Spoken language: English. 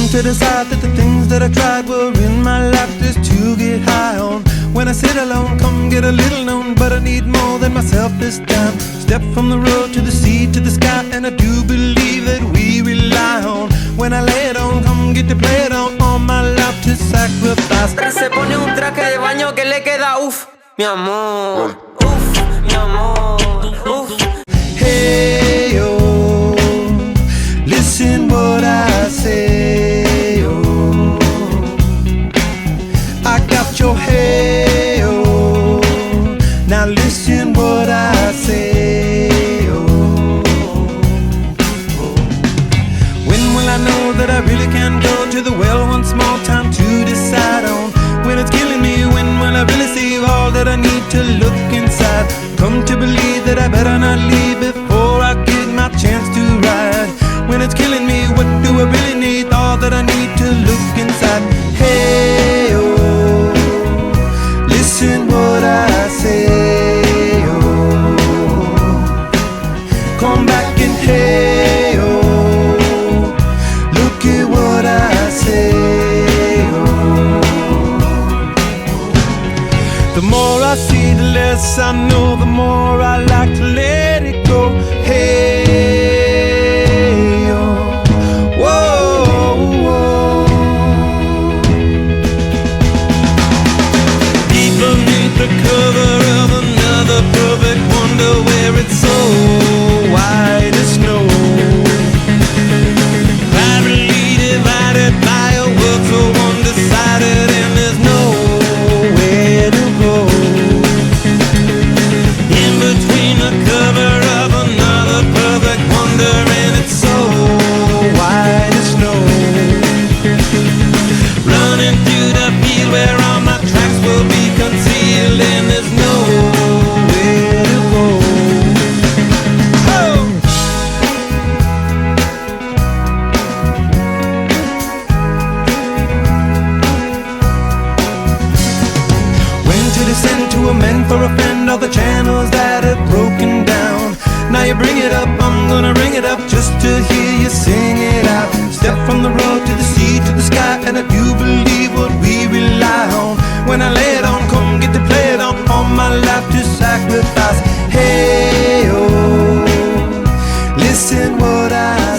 Come to decide that the things that I tried were in my life just to get high on. When I sit alone, come get a little known, but I need more than myself this time. Step from the road to the sea to the sky, and I do believe that we rely on. When I lay it on, come get to play it on, all my life to sacrifice. Se pone un traje de baño que le queda uff, mi amor. Uff, mi amor. Uff. Hey yo, listen what I say, oh. I got your hey, oh. Now listen what I say, oh. When will I know that I really can go to the well one small time to decide on? When it's killing me, when will I really see all that I need to look inside? Come to believe that I better not leave before I get my chance to ride. When it's killing me, what do I really need? All that I need to look inside. Hey, oh, listen what I say, oh. Come back and hey, oh, look at what I say, oh. The more I see, the less I know, the more I like to let it go. Hey, oh, whoa, whoa. Deep beneath the cover of another perfect wonder, where it's so white as snow, privately divided by a world so undecided, and there's nowhere to go. In between the cover of another perfect wonder, and it's so white as snow, running through the field where all my tracks will be concealed, and there's nowhere to go. Oh! When to descend to amend for a friend all the channels that have broken down. Now you bring it up, I'm gonna ring it up just to hear you sing it out. Step from the road to the sea to the sky, and I do believe what we rely on. When I lay it on, come get to play it on, all my life to sacrifice. Hey, oh, listen what I